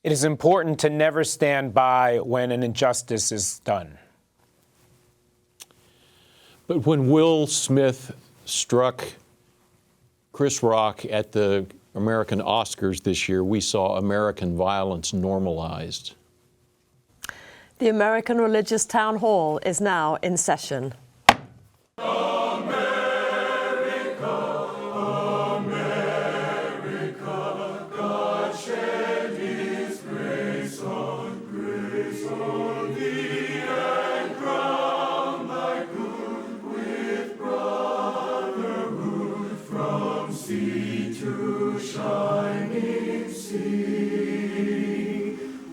It is important to never stand by when an injustice is done. But when Will Smith struck Chris Rock at the American Oscars this year, we saw American violence normalized. The American Religious Town Hall is now in session.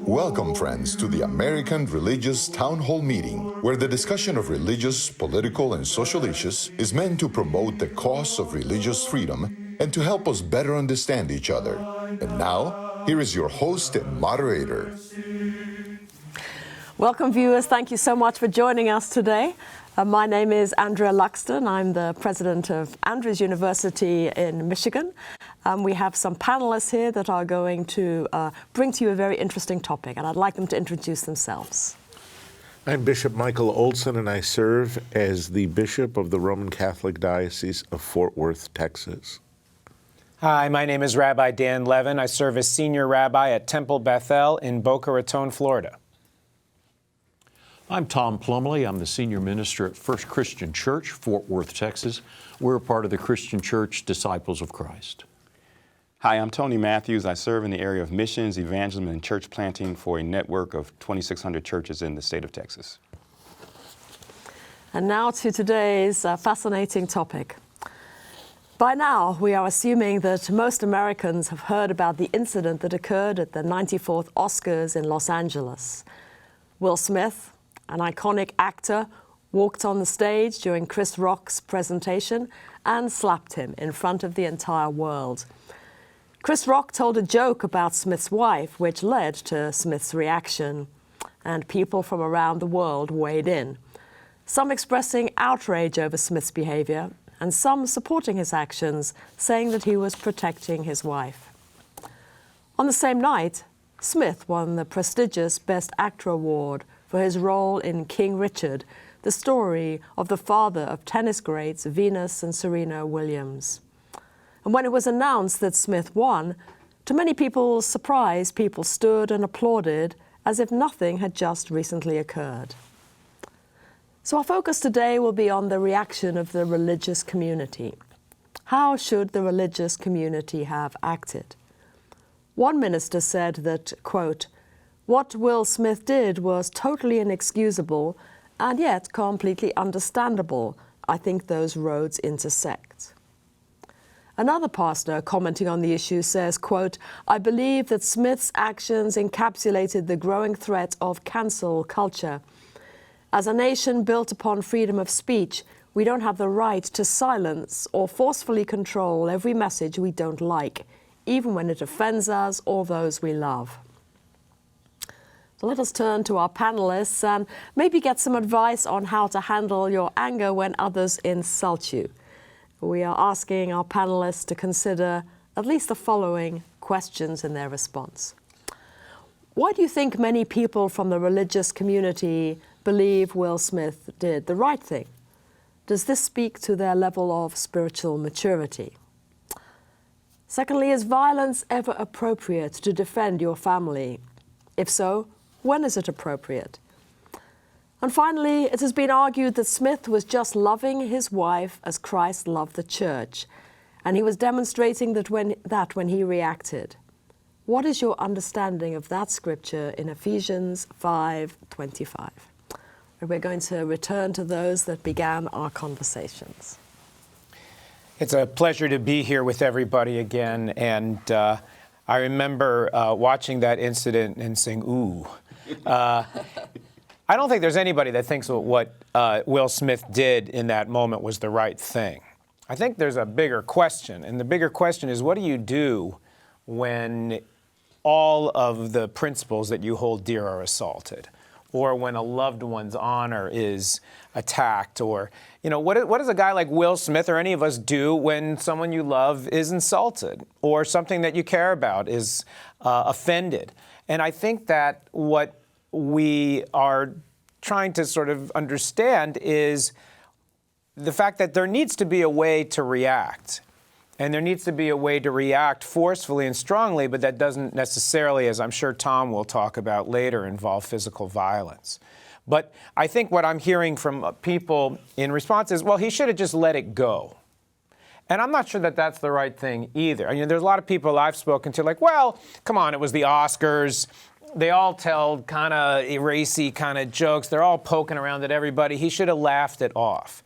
Welcome, friends, to the American Religious Town Hall meeting, where the discussion of religious, political, and social issues is meant to promote the cause of religious freedom and to help us better understand each other. And now, here is your host and moderator. Welcome, viewers. Thank you so much for joining us today. My name is Andrea Luxton. I'm the president of Andrews University in Michigan. We have some panelists here that are going to bring to you a very interesting topic, and I'd like them to introduce themselves. I'm Bishop Michael Olson, and I serve as the Bishop of the Roman Catholic Diocese of Fort Worth, Texas. Hi, my name is Rabbi Dan Levin. I serve as Senior Rabbi at Temple Bethel in Boca Raton, Florida. I'm Tom Plumbley. I'm the senior minister at First Christian Church, Fort Worth, Texas. We're a part of the Christian Church Disciples of Christ. Hi, I'm Tony Matthews. I serve in the area of missions, evangelism, and church planting for a network of 2,600 churches in the state of Texas. And now to today's fascinating topic. By now, we are assuming that most Americans have heard about the incident that occurred at the 94th Oscars in Los Angeles. Will Smith, an iconic actor, walked on the stage during Chris Rock's presentation and slapped him in front of the entire world. Chris Rock told a joke about Smith's wife, which led to Smith's reaction, and people from around the world weighed in, some expressing outrage over Smith's behavior, and some supporting his actions, saying that he was protecting his wife. On the same night, Smith won the prestigious Best Actor award for his role in King Richard, the story of the father of tennis greats Venus and Serena Williams. And when it was announced that Smith won, to many people's surprise, people stood and applauded as if nothing had just recently occurred. So our focus today will be on the reaction of the religious community. How should the religious community have acted? One minister said that, quote, "What Will Smith did was totally inexcusable and yet completely understandable. I think those roads intersect." Another pastor commenting on the issue says, quote, "I believe that Smith's actions encapsulated the growing threat of cancel culture. As a nation built upon freedom of speech, we don't have the right to silence or forcefully control every message we don't like, even when it offends us or those we love." So let us turn to our panelists and maybe get some advice on how to handle your anger when others insult you. We are asking our panelists to consider at least the following questions in their response. Why do you think many people from the religious community believe Will Smith did the right thing? Does this speak to their level of spiritual maturity? Secondly, is violence ever appropriate to defend your family? If so, when is it appropriate? And finally, it has been argued that Smith was just loving his wife as Christ loved the church, and he was demonstrating that when he reacted. What is your understanding of that scripture in Ephesians 5:25? And we're going to return to those that began our conversations. It's a pleasure to be here with everybody again, and I remember watching that incident and saying, ooh. I don't think there's anybody that thinks what Will Smith did in that moment was the right thing. I think there's a bigger question, and the bigger question is, what do you do when all of the principles that you hold dear are assaulted? or when a loved one's honor is attacked, or, what does a guy like Will Smith or any of us do when someone you love is insulted or something that you care about is offended? And I think that what we are trying to sort of understand is the fact that there needs to be a way to react. And there needs to be a way to react forcefully and strongly, but that doesn't necessarily, as I'm sure Tom will talk about later, involve physical violence. But I think what I'm hearing from people in response is, well, he should have just let it go. And I'm not sure that that's the right thing either. There's a lot of people I've spoken to like, well, come on, it was the Oscars. They all tell kind of racy kind of jokes. They're all poking around at everybody. He should have laughed it off.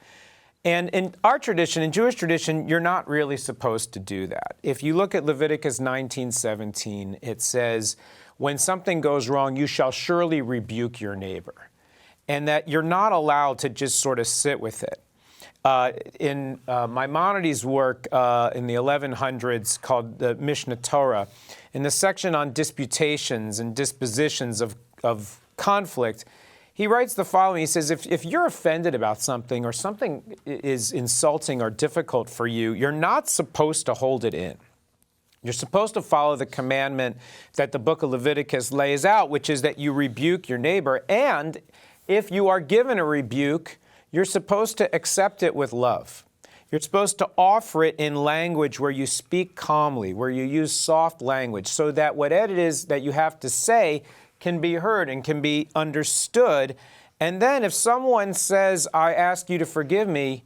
And in our tradition, in Jewish tradition, you're not really supposed to do that. If you look at Leviticus 19:17, it says, when something goes wrong, you shall surely rebuke your neighbor. And that you're not allowed to just sort of sit with it. In Maimonides' work in the 1100s called the Mishnah Torah, in the section on disputations and dispositions of conflict, he writes the following. He says, if you're offended about something or something is insulting or difficult for you, you're not supposed to hold it in. You're supposed to follow the commandment that the book of Leviticus lays out, which is that you rebuke your neighbor. And if you are given a rebuke, you're supposed to accept it with love. You're supposed to offer it in language where you speak calmly, where you use soft language, so that what it is that you have to say can be heard and can be understood. And then if someone says, I ask you to forgive me,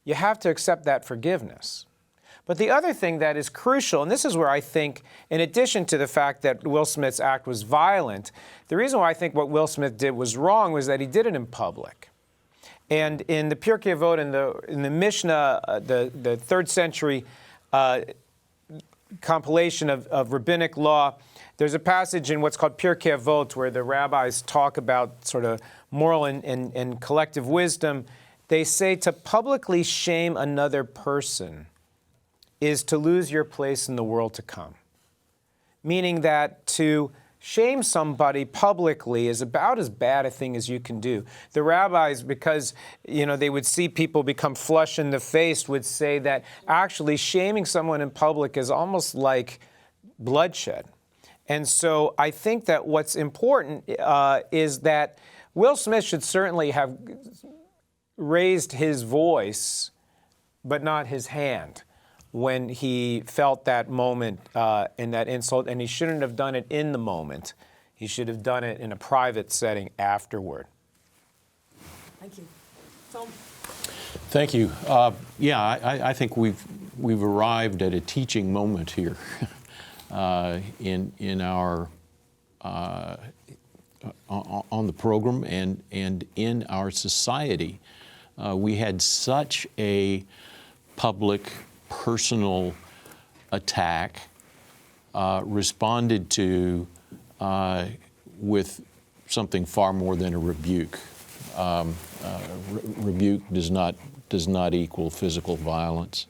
you have to accept that forgiveness. But the other thing that is crucial, and this is where I think, in addition to the fact that Will Smith's act was violent, the reason why I think what Will Smith did was wrong was that he did it in public. And in the Pirkei Avot, in the Mishnah, the 3rd century compilation of rabbinic law, there's a passage in what's called Pirkei Avot where the rabbis talk about sort of moral and collective wisdom. They say to publicly shame another person is to lose your place in the world to come. Meaning that to shame somebody publicly is about as bad a thing as you can do. The rabbis, because they would see people become flush in the face, would say that actually shaming someone in public is almost like bloodshed. And so I think that what's important is that Will Smith should certainly have raised his voice, but not his hand, when he felt that moment in that insult, and he shouldn't have done it in the moment. He should have done it in a private setting afterward. Thank you. Tom? Thank you. I think we've arrived at a teaching moment here in our on the program and in our society. We had such a public, personal attack responded to with something far more than a rebuke. Rebuke does not equal physical violence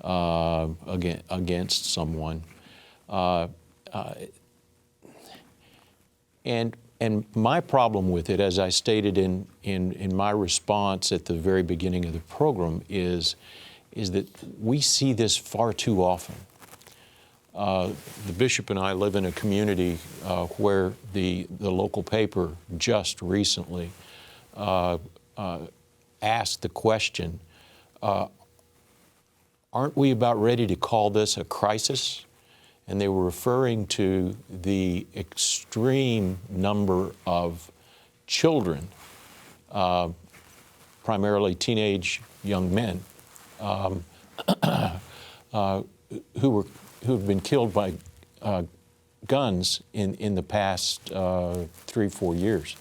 against someone. And my problem with it, as I stated in my response at the very beginning of the program, is that we see this far too often. The bishop and I live in a community where the local paper just recently asked the question, aren't we about ready to call this a crisis? And they were referring to the extreme number of children, primarily teenage young men, who have been killed by guns in the past 3-4 years.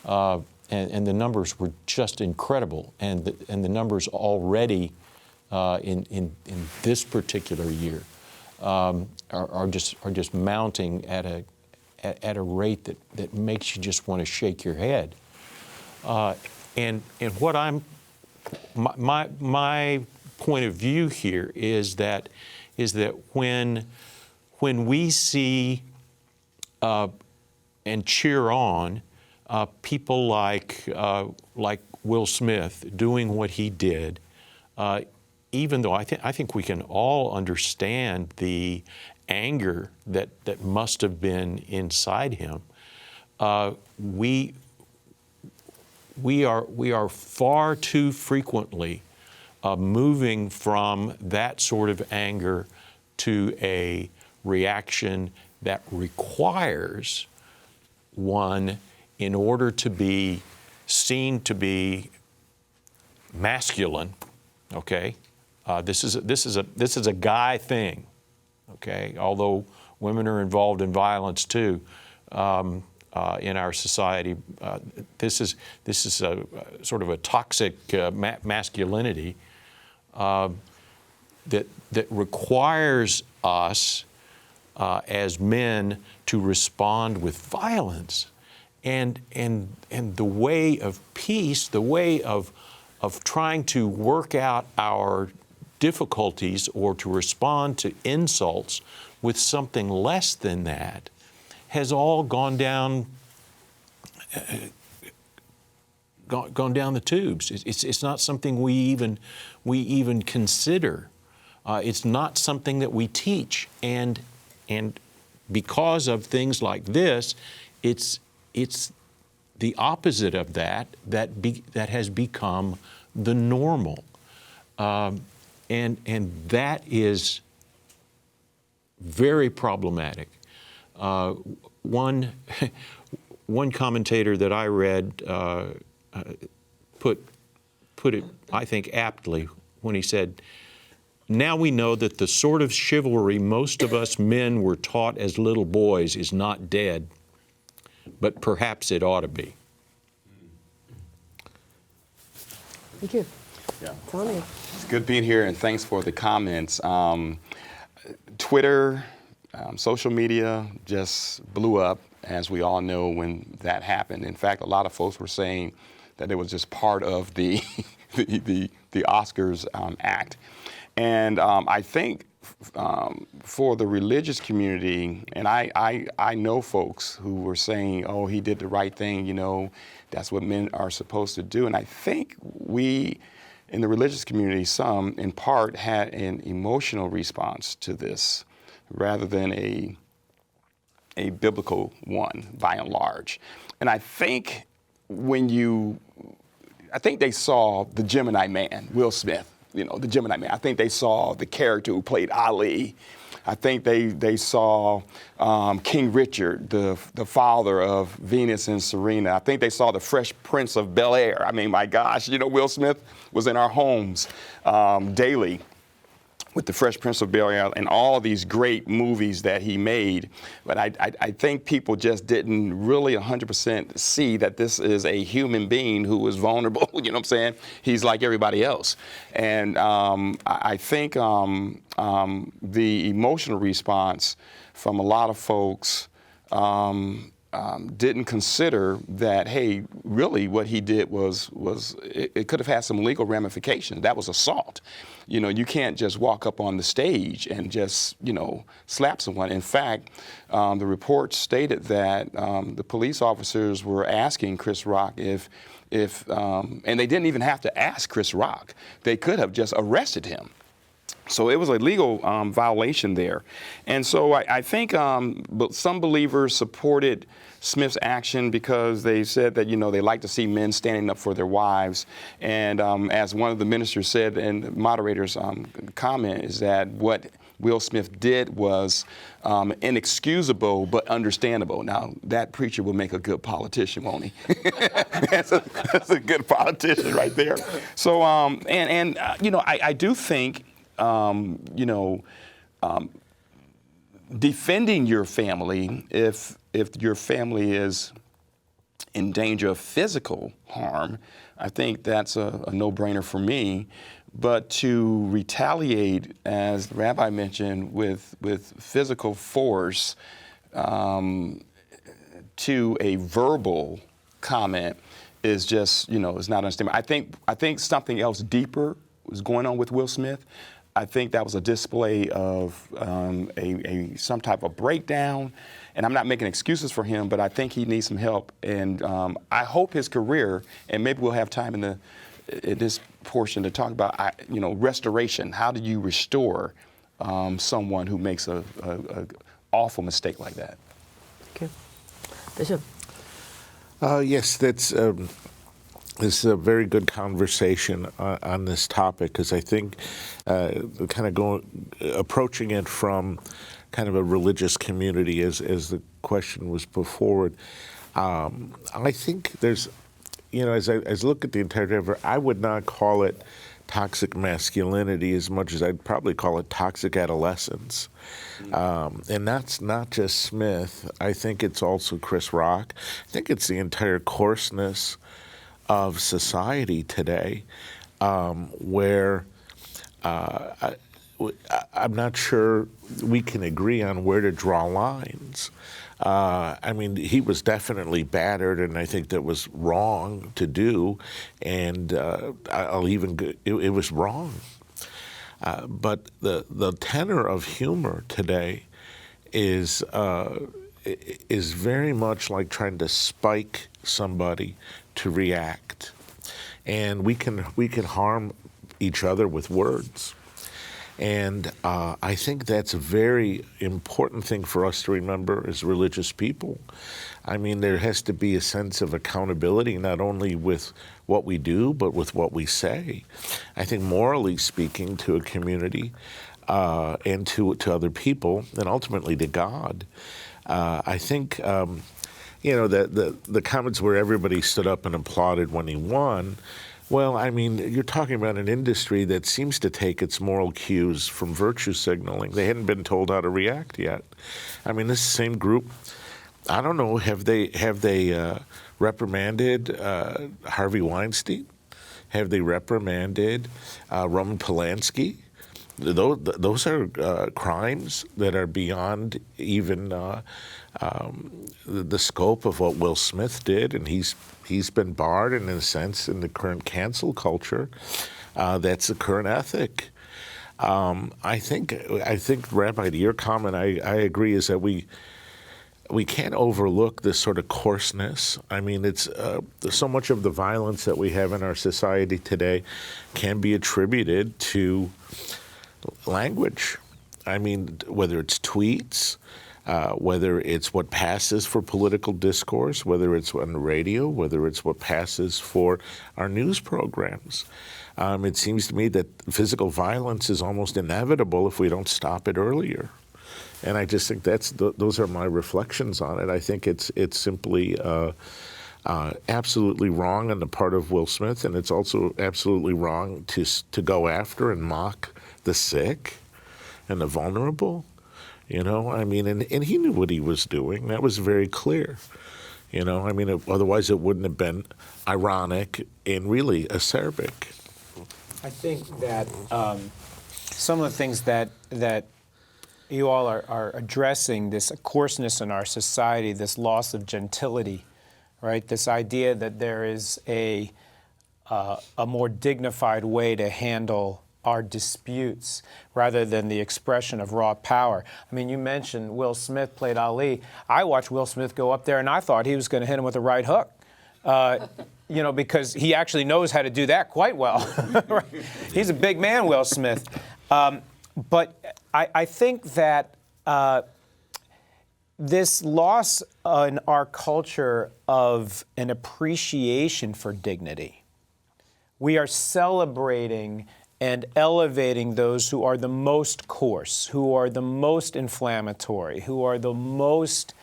And the numbers were just incredible. And the numbers already in this particular year are just mounting at a rate that makes you just want to shake your head. And what my point of view here is that when we see and cheer on people like Will Smith doing what he did, even though I think we can all understand the anger that must have been inside him, we are far too frequently moving from that sort of anger to a reaction that requires one, in order to be seen to be masculine, okay? This is a guy thing, okay? Although women are involved in violence too in our society, this is a sort of a toxic masculinity that requires us as men to respond with violence. And the way of peace, the way of trying to work out our difficulties or to respond to insults with something less than that has all gone down the tubes. It's not something we even consider. It's not something that we teach, and because of things like this, it's the opposite of that has become the normal, and that is very problematic. One commentator that I read put it, I think, aptly when he said, "Now we know that the sort of chivalry most of us men were taught as little boys is not dead, but perhaps it ought to be." Thank you. Yeah. Tony. It's good being here, and thanks for the comments. Twitter, social media just blew up, as we all know, when that happened. In fact, a lot of folks were saying that it was just part of the the Oscars act. And I think for the religious community, and I know folks who were saying, "Oh, he did the right thing, you know, that's what men are supposed to do." And I think we, in the religious community, some in part had an emotional response to this rather than a biblical one, by and large. And I think I think they saw the Gemini Man, Will Smith, you know, the Gemini Man. I think they saw the character who played Ali. I think they saw King Richard, the father of Venus and Serena. I think they saw the Fresh Prince of Bel-Air. I mean, my gosh, you know, Will Smith was in our homes daily with the Fresh Prince of Bel-Air and all these great movies that he made. But I think people just didn't really 100% see that this is a human being who is vulnerable. You know what I'm saying? He's like everybody else. And I think the emotional response from a lot of folks didn't consider that, hey, really what he did was it could have had some legal ramifications. That was assault. You know, you can't just walk up on the stage and just, you know, slap someone. In fact, the report stated that the police officers were asking Chris Rock if and they didn't even have to ask Chris Rock. They could have just arrested him. So it was a legal violation there. And so I think some believers supported Smith's action because they said that, you know, they like to see men standing up for their wives. And as one of the ministers said, and the moderator's comment is that what Will Smith did was inexcusable but understandable. Now, that preacher will make a good politician, won't he? That's a good politician right there. So, you know, I do think, you know, defending your family if your family is in danger of physical harm, I think that's a no-brainer for me. But to retaliate, as the rabbi mentioned, with physical force to a verbal comment is just, you know, is not understandable. I think something else deeper was going on with Will Smith. I think that was a display of some type of breakdown. And I'm not making excuses for him, but I think he needs some help. And I hope his career, and maybe we'll have time in this portion to talk about, restoration. How do you restore someone who makes a awful mistake like that? Thank you. Bishop. Yes, this is a very good conversation on this topic, because I think approaching it from kind of a religious community, as the question was put forward, I think there's, as I look at the entire driver, I would not call it toxic masculinity as much as I'd probably call it toxic adolescence. And that's not just Smith. I think it's also Chris Rock. I think it's the entire coarseness of society today, where I'm not sure we can agree on where to draw lines. I mean, he was definitely battered, and I think that was wrong to do, and it was wrong. But the tenor of humor today is very much like trying to spike somebody to react, and we can harm each other with words. And I think that's a very important thing for us to remember as religious people. I mean, there has to be a sense of accountability, not only with what we do, but with what we say. I think morally speaking, to a community and to other people, and ultimately to God, I think, the comments where everybody stood up and applauded when he won, well, I mean, you're talking about an industry that seems to take its moral cues from virtue signaling. They hadn't been told how to react yet. I mean, this same group, I don't know, have they reprimanded Harvey Weinstein? Have they reprimanded Roman Polanski? Those are crimes that are beyond even the scope of what Will Smith did, and he's been barred, and in a sense, in the current cancel culture, that's the current ethic. I think, Rabbi, to your comment, I agree, is that we can't overlook this sort of coarseness. I mean, it's so much of the violence that we have in our society today can be attributed to language. I mean, whether it's tweets, whether it's what passes for political discourse, whether it's on the radio, whether it's what passes for our news programs. It seems to me that physical violence is almost inevitable if we don't stop it earlier. And I just think those are my reflections on it. I think it's simply absolutely wrong on the part of Will Smith, and it's also absolutely wrong to go after and mock the sick and the vulnerable. I mean, and he knew what he was doing. That was very clear. I mean, otherwise it wouldn't have been ironic and really acerbic. I think that some of the things that you all are addressing, this coarseness in our society, this loss of gentility, right? This idea that there is a more dignified way to handle our disputes rather than the expression of raw power. I mean, you mentioned Will Smith played Ali. I watched Will Smith go up there, and I thought he was going to hit him with a right hook, because he actually knows how to do that quite well. Right? He's a big man, Will Smith. But I think that this loss in our culture of an appreciation for dignity, we are celebrating and elevating those who are the most coarse, who are the most inflammatory, who are the most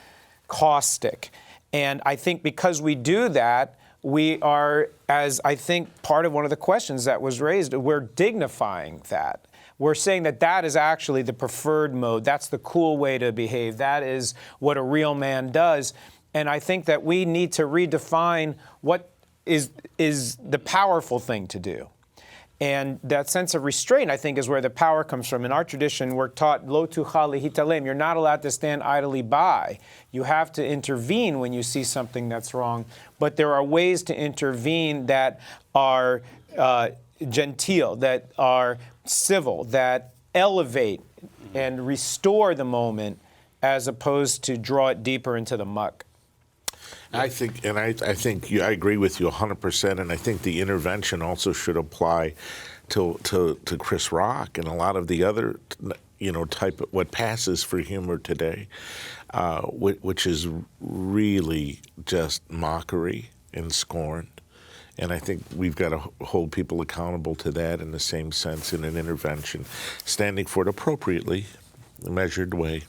caustic. And I think because we do that, we are, as I think part of one of the questions that was raised, we're dignifying that. We're saying that that is actually the preferred mode. That's the cool way to behave. That is what a real man does. And I think that we need to redefine what is the powerful thing to do. And that sense of restraint, I think, is where the power comes from. In our tradition, we're taught, lo tuchal lehitalem. You're not allowed to stand idly by. You have to intervene when you see something that's wrong. But there are ways to intervene that are genteel, that are civil, that elevate and restore the moment as opposed to draw it deeper into the muck. I think I agree with you 100%, and I think the intervention also should apply to Chris Rock and a lot of the other, type of what passes for humor today, which is really just mockery and scorn. And I think we've got to hold people accountable to that in the same sense in an intervention, standing for it appropriately, a measured way.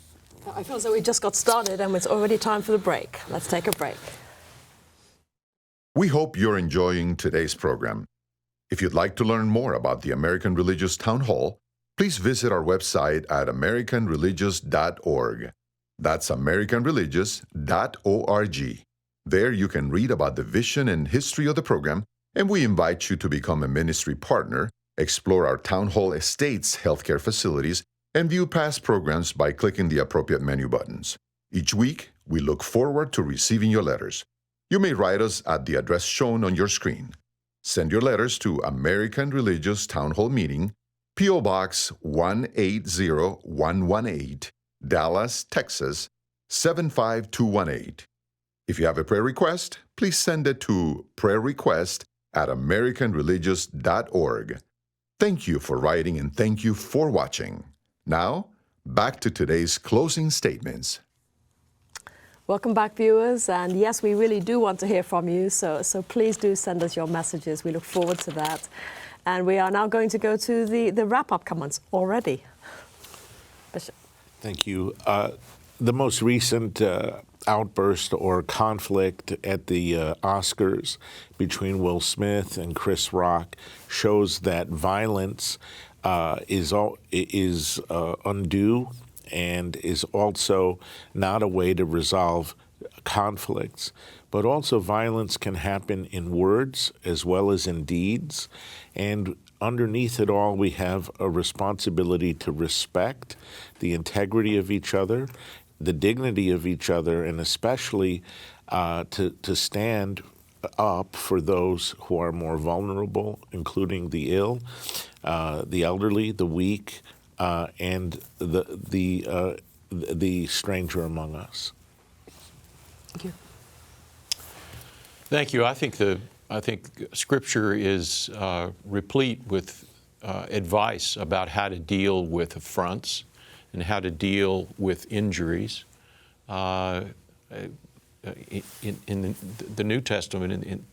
I feel as though we just got started and it's already time for the break. Let's take a break. We hope you're enjoying today's program. If you'd like to learn more about the American Religious Town Hall, please visit our website at americanreligious.org. That's americanreligious.org. There you can read about the vision and history of the program, and we invite you to become a ministry partner, explore our Town Hall Estates healthcare facilities, and view past programs by clicking the appropriate menu buttons. Each week, we look forward to receiving your letters. You may write us at the address shown on your screen. Send your letters to American Religious Town Hall Meeting, P.O. Box 180118, Dallas, Texas 75218. If you have a prayer request, please send it to prayerrequest@americanreligious.org. Thank you for writing and thank you for watching. Now, back to today's closing statements. Welcome back, viewers. And yes, we really do want to hear from you. So please do send us your messages. We look forward to that. And we are now going to go to the wrap-up comments already. Bishop. Thank you. The most recent outburst or conflict at the Oscars between Will Smith and Chris Rock shows that violence is undue and is also not a way to resolve conflicts. But also violence can happen in words as well as in deeds. And underneath it all, we have a responsibility to respect the integrity of each other, the dignity of each other, and especially to stand up for those who are more vulnerable, including the ill, the elderly, the weak, and the stranger among us. Thank you. Thank you. I think Scripture is replete with advice about how to deal with affronts and how to deal with injuries. In the New Testament,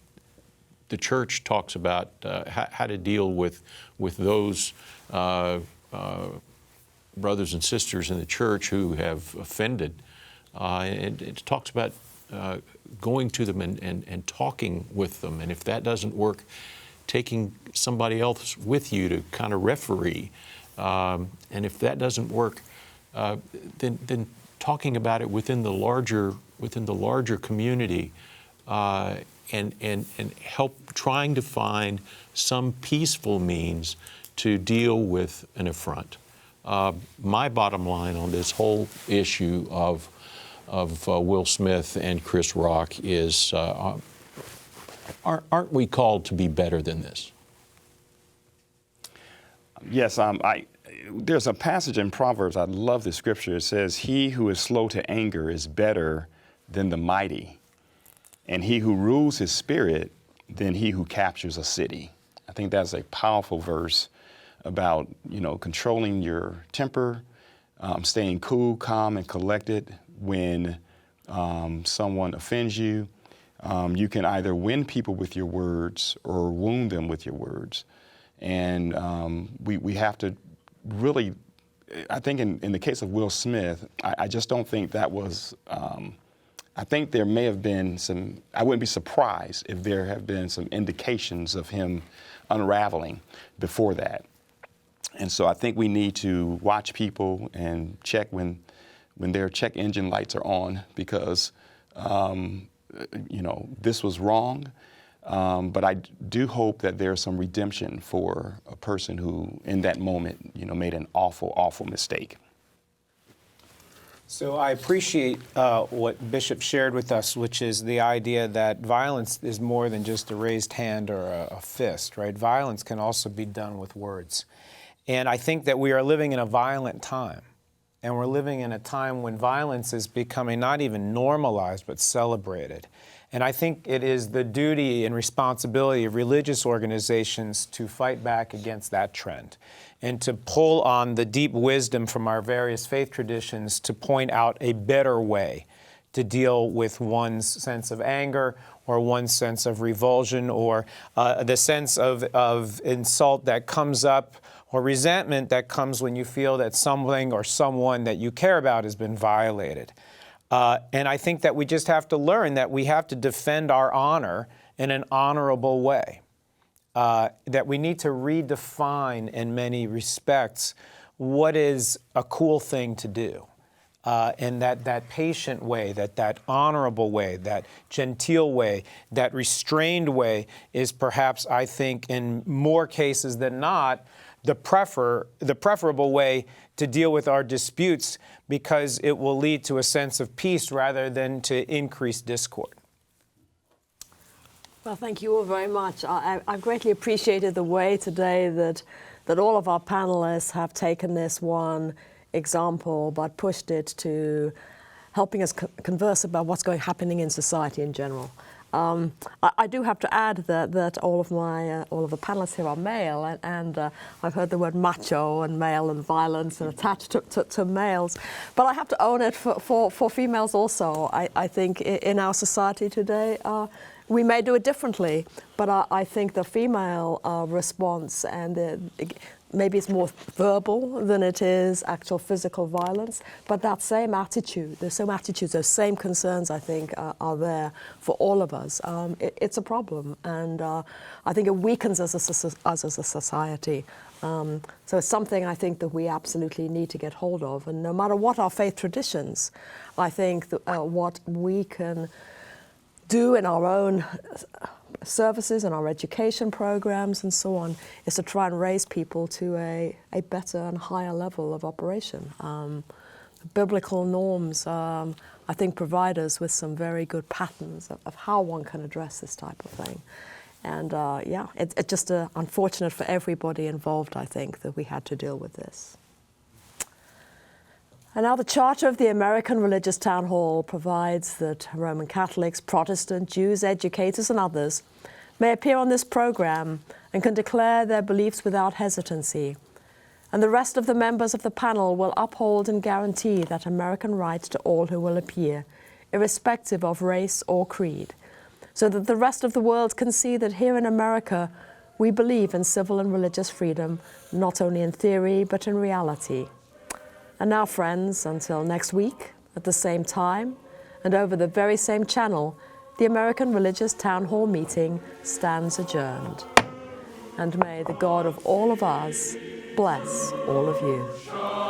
the church talks about how to deal with those brothers and sisters in the church who have offended. And it talks about going to them and talking with them. And if that doesn't work, taking somebody else with you to kind of referee. And if that doesn't work, then talking about it within the larger community, and help trying to find some peaceful means to deal with an affront. My bottom line on this whole issue of Will Smith and Chris Rock is, aren't we called to be better than this? Yes, there's a passage in Proverbs, I love the scripture. It says, "He who is slow to anger is better than the mighty, and he who rules his spirit than he who captures a city." I think that's a powerful verse about, controlling your temper, staying cool, calm, and collected when someone offends you. You can either win people with your words or wound them with your words. And we have to really, I think in the case of Will Smith, I just don't think that was, I think there may have been some, I wouldn't be surprised if there have been some indications of him unraveling before that. And so I think we need to watch people and check when their check engine lights are on, because, this was wrong. But I do hope that there's some redemption for a person who, in that moment, made an awful, awful mistake. So I appreciate what Bishop shared with us, which is the idea that violence is more than just a raised hand or a fist, right? Violence can also be done with words. And I think that we are living in a violent time. And we're living in a time when violence is becoming not even normalized, but celebrated. And I think it is the duty and responsibility of religious organizations to fight back against that trend and to pull on the deep wisdom from our various faith traditions to point out a better way to deal with one's sense of anger or one's sense of revulsion or the sense of insult that comes up or resentment that comes when you feel that something or someone that you care about has been violated. And I think that we just have to learn that we have to defend our honor in an honorable way. That we need to redefine in many respects what is a cool thing to do. And that patient way, that honorable way, that genteel way, that restrained way is perhaps, I think, in more cases than not, the preferable way to deal with our disputes because it will lead to a sense of peace rather than to increased discord. Well, thank you all very much. I've greatly appreciated the way today that all of our panelists have taken this one example but pushed it to helping us converse about what's happening in society in general. I do have to add that all of the panelists here are male, and I've heard the word macho and male and violence and attached to males. But I have to own it for females also. I think in our society today, we may do it differently, but I think the female response and maybe it's more verbal than it is actual physical violence, but that same attitude, those same concerns, I think, are there for all of us. It's a problem, and I think it weakens us as a society. So it's something I think that we absolutely need to get hold of, and no matter what our faith traditions, I think that, what we can do in our own services and our education programs and so on is to try and raise people to a better and higher level of operation. Biblical norms, I think, provide us with some very good patterns of how one can address this type of thing. And yeah, it's just unfortunate for everybody involved, I think, that we had to deal with this. And now the Charter of the American Religious Town Hall provides that Roman Catholics, Protestant, Jews, educators and others may appear on this program and can declare their beliefs without hesitancy. And the rest of the members of the panel will uphold and guarantee that American rights to all who will appear, irrespective of race or creed, so that the rest of the world can see that here in America we believe in civil and religious freedom, not only in theory but in reality. And now, friends, until next week, at the same time, and over the very same channel, the American Religious Town Hall meeting stands adjourned. And may the God of all of us bless all of you.